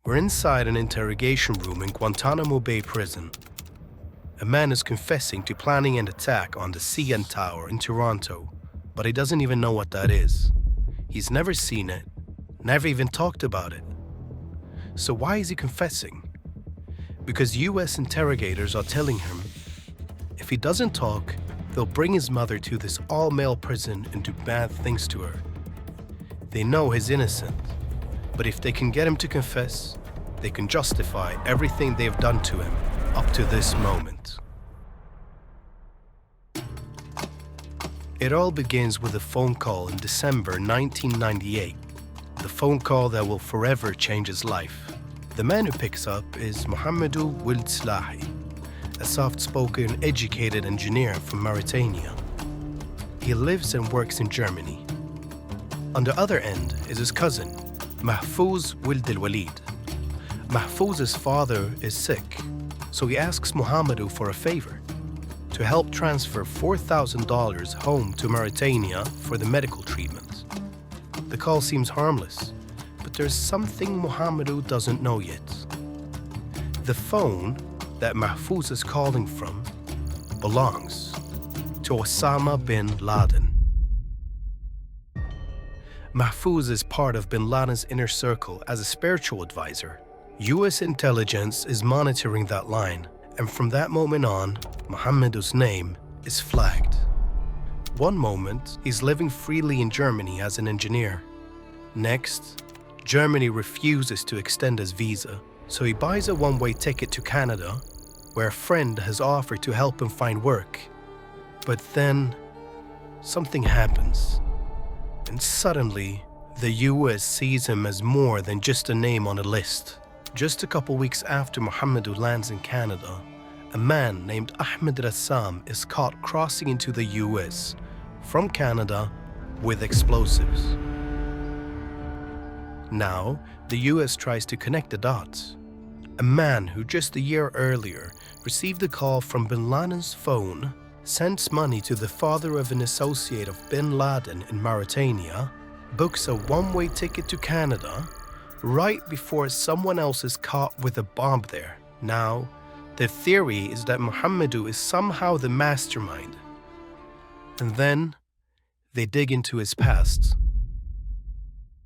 We're inside an interrogation room in Guantánamo Bay prison. A man is confessing to planning an attack on the CN Tower in Toronto, but he doesn't even know what that is. He's never seen it, never even talked about it. So why is he confessing? Because US interrogators are telling him if he doesn't talk, they'll bring his mother to this all-male prison and do bad things to her. They know he's innocent, but if they can get him to confess, they can justify everything they've done to him up to this moment. It all begins with a phone call in December 1998, the phone call that will forever change his life. The man who picks up is Mohamedou Wild Slahi, a soft-spoken, educated engineer from Mauritania. He lives and works in Germany. On the other end is his cousin, Mahfouz Wild Al Walid. Mahfouz's father is sick, so he asks Mohamedou for a favor, to help transfer $4,000 home to Mauritania for the medical treatment. The call seems harmless, but there's something Mohamedou doesn't know yet. The phone that Mahfouz is calling from belongs to Osama bin Laden. Mahfouz is part of bin Laden's inner circle as a spiritual advisor. US intelligence is monitoring that line, and from that moment on, Mohamedou's name is flagged. One moment, he's living freely in Germany as an engineer. Next, Germany refuses to extend his visa, so he buys a one-way ticket to Canada, where a friend has offered to help him find work. But then, something happens, and suddenly, the US sees him as more than just a name on a list. Just a couple weeks after Mohamedou lands in Canada, a man named Ahmed Rassam is caught crossing into the US from Canada with explosives. Now, the US tries to connect the dots. A man who just a year earlier received a call from bin Laden's phone, sends money to the father of an associate of bin Laden in Mauritania, books a one-way ticket to Canada, right before someone else is caught with a bomb there. Now, the theory is that Mohamedou is somehow the mastermind. And then, they dig into his past.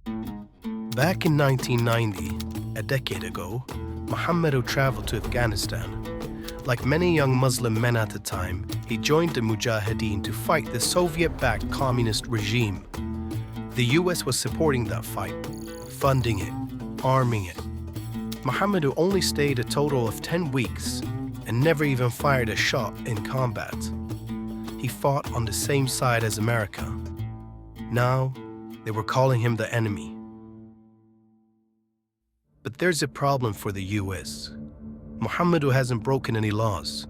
Back in 1990, a decade ago, Mohamedou traveled to Afghanistan. Like many young Muslim men at the time, he joined the Mujahideen to fight the Soviet-backed communist regime. The US was supporting that fight, funding it, arming it. Mohamedou only stayed a total of 10 weeks and never even fired a shot in combat. He fought on the same side as America. Now, they were calling him the enemy. But there's a problem for the US. Mohamedou hasn't broken any laws.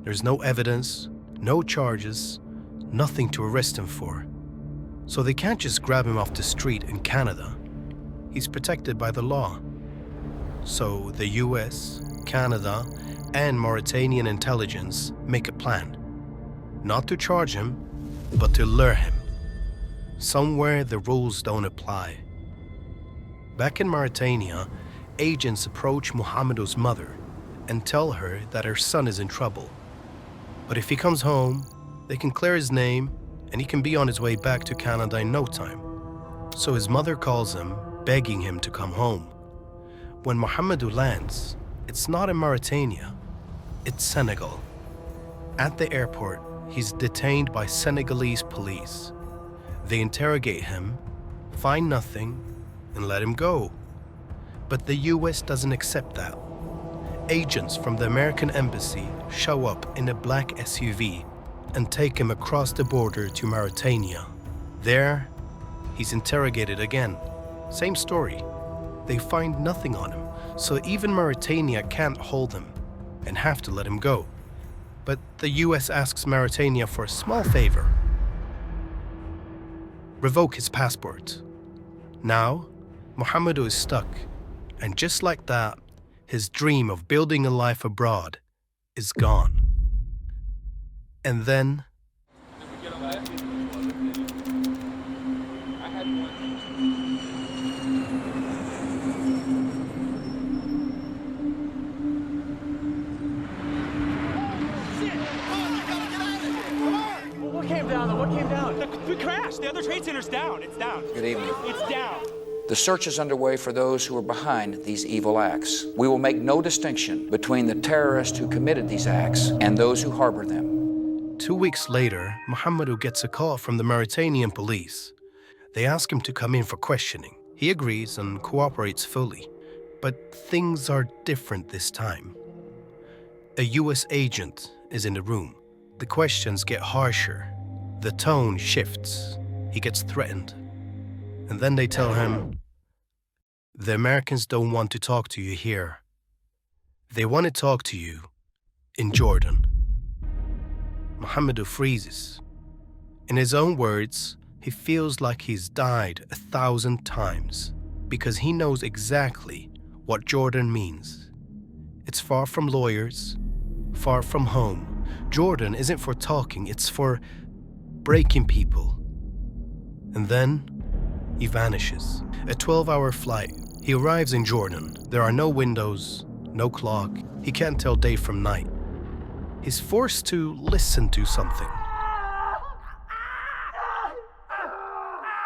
There's no evidence, no charges, nothing to arrest him for. So they can't just grab him off the street in Canada. He's protected by the law. So the US, Canada, and Mauritanian intelligence make a plan. Not to charge him, but to lure him. Somewhere the rules don't apply. Back in Mauritania, agents approach Mohamedou's mother and tell her that her son is in trouble. But if he comes home, they can clear his name and he can be on his way back to Canada in no time. So his mother calls him, begging him to come home. When Mohamedou lands, it's not in Mauritania, it's Senegal. At the airport, he's detained by Senegalese police. They interrogate him, find nothing, and let him go. But the US doesn't accept that. Agents from the American embassy show up in a black SUV and take him across the border to Mauritania. There, he's interrogated again. Same story. They find nothing on him, so even Mauritania can't hold him and have to let him go. But the US asks Mauritania for a small favor. Revoke his passport. Now, Mohamedou is stuck, and just like that, his dream of building a life abroad is gone. And then, We crashed. The other trade center's down. It's down. Good evening. It's down. The search is underway for those who are behind these evil acts. We will make no distinction between the terrorists who committed these acts and those who harbor them. 2 weeks later, Mohamedou gets a call from the Mauritanian police. They ask him to come in for questioning. He agrees and cooperates fully. But things are different this time. A US agent is in the room. The questions get harsher. The tone shifts. He gets threatened. And then they tell him, the Americans don't want to talk to you here. They want to talk to you in Jordan. Mohamedou freezes. In his own words, he feels like he's died 1,000 times because he knows exactly what Jordan means. It's far from lawyers, far from home. Jordan isn't for talking, it's for breaking people. And then he vanishes. A 12-hour flight. He arrives in Jordan. There are no windows, no clock. He can't tell day from night. He's forced to listen to something.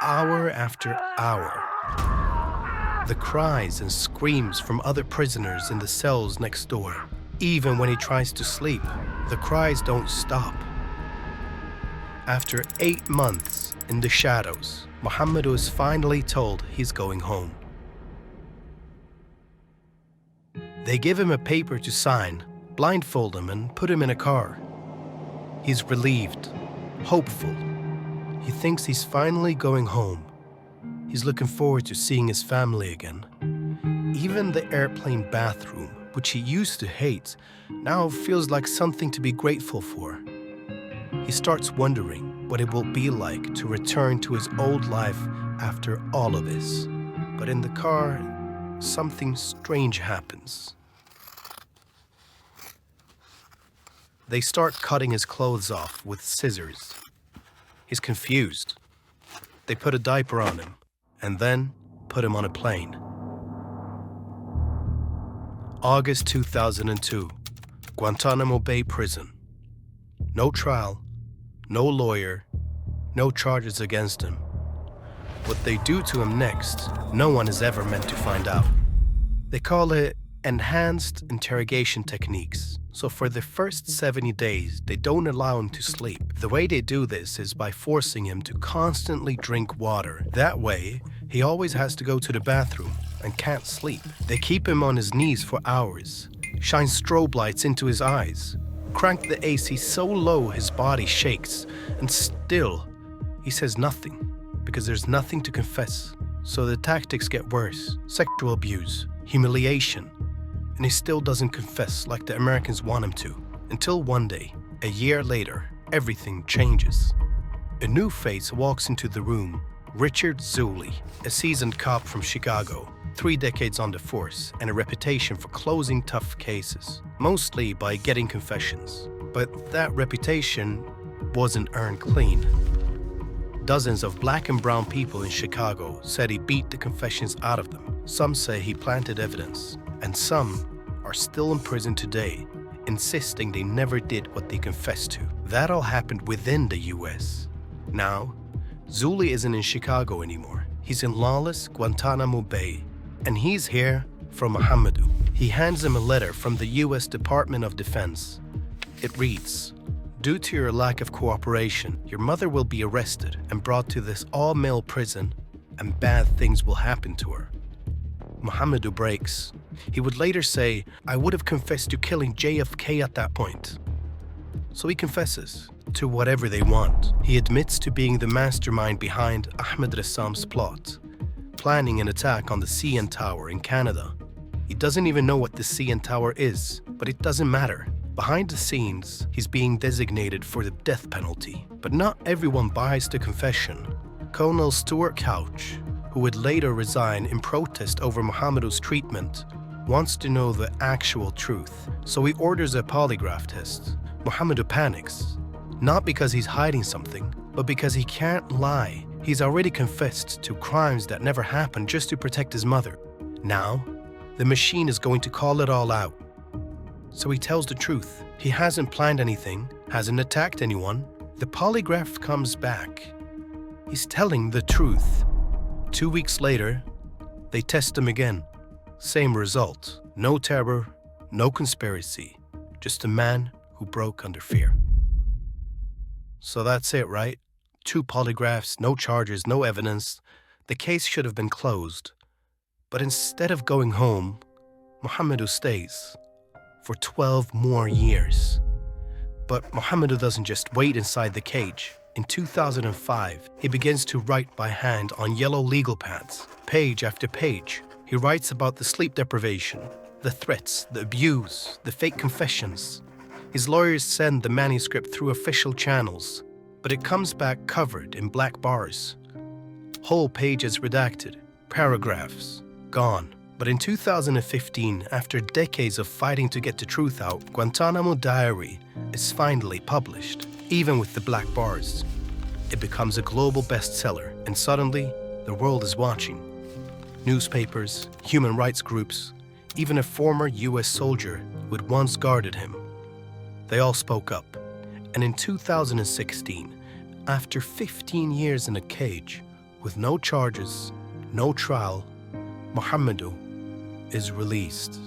Hour after hour. The cries and screams from other prisoners in the cells next door. Even when he tries to sleep, the cries don't stop. After 8 months in the shadows, Mohamedou is finally told he's going home. They give him a paper to sign, blindfold him, and put him in a car. He's relieved, hopeful. He thinks he's finally going home. He's looking forward to seeing his family again. Even the airplane bathroom, which he used to hate, now feels like something to be grateful for. He starts wondering what it will be like to return to his old life after all of this. But in the car, something strange happens. They start cutting his clothes off with scissors. He's confused. They put a diaper on him and then put him on a plane. August 2002, Guantánamo Bay Prison. No trial, no lawyer, no charges against him. What they do to him next, no one is ever meant to find out. They call it enhanced interrogation techniques. So for the first 70 days, they don't allow him to sleep. The way they do this is by forcing him to constantly drink water. That way, he always has to go to the bathroom and can't sleep. They keep him on his knees for hours, shine strobe lights into his eyes, crank the AC so low his body shakes, and still, he says nothing because there's nothing to confess. So the tactics get worse: sexual abuse, humiliation, and he still doesn't confess like the Americans want him to. Until one day, a year later, everything changes. A new face walks into the room: Richard Zuley, a seasoned cop from Chicago, 3 decades on the force, and a reputation for closing tough cases, mostly by getting confessions. But that reputation wasn't earned clean. Dozens of black and brown people in Chicago said he beat the confessions out of them. Some say he planted evidence, and some are still in prison today, insisting they never did what they confessed to. That all happened within the US. Now, Zuley isn't in Chicago anymore. He's in lawless Guantánamo Bay, and he's here from Mohamedou. He hands him a letter from the US Department of Defense. It reads, "Due to your lack of cooperation, your mother will be arrested and brought to this all-male prison, and bad things will happen to her." Mohamedou breaks. He would later say, "I would have confessed to killing JFK at that point." So he confesses to whatever they want. He admits to being the mastermind behind Ahmed Ressam's plot, planning an attack on the CN Tower in Canada. He doesn't even know what the CN Tower is, but it doesn't matter. Behind the scenes, he's being designated for the death penalty. But not everyone buys the confession. Colonel Stuart Couch, who would later resign in protest over Mohamedou's treatment, wants to know the actual truth. So he orders a polygraph test. Mohamedou panics, not because he's hiding something, but because he can't lie. He's already confessed to crimes that never happened just to protect his mother. Now, the machine is going to call it all out. So he tells the truth. He hasn't planned anything, hasn't attacked anyone. The polygraph comes back, He's telling the truth. 2 weeks later, they test him again. Same result. No terror, no conspiracy. Just a man who broke under fear. So that's it, right? 2 polygraphs, no charges, no evidence. The case should have been closed. But instead of going home, Mohamedou stays for 12 more years. But Mohamedou doesn't just wait inside the cage. In 2005, he begins to write by hand on yellow legal pads, page after page. He writes about the sleep deprivation, the threats, the abuse, the fake confessions. His lawyers send the manuscript through official channels, but it comes back covered in black bars. Whole pages redacted, paragraphs gone. But in 2015, after decades of fighting to get the truth out, Guantánamo Diary is finally published, even with the black bars. It becomes a global bestseller, and suddenly, the world is watching. Newspapers, human rights groups, even a former US soldier who had once guarded him. They all spoke up. And in 2016, after 15 years in a cage, with no charges, no trial, Mohamedou is released.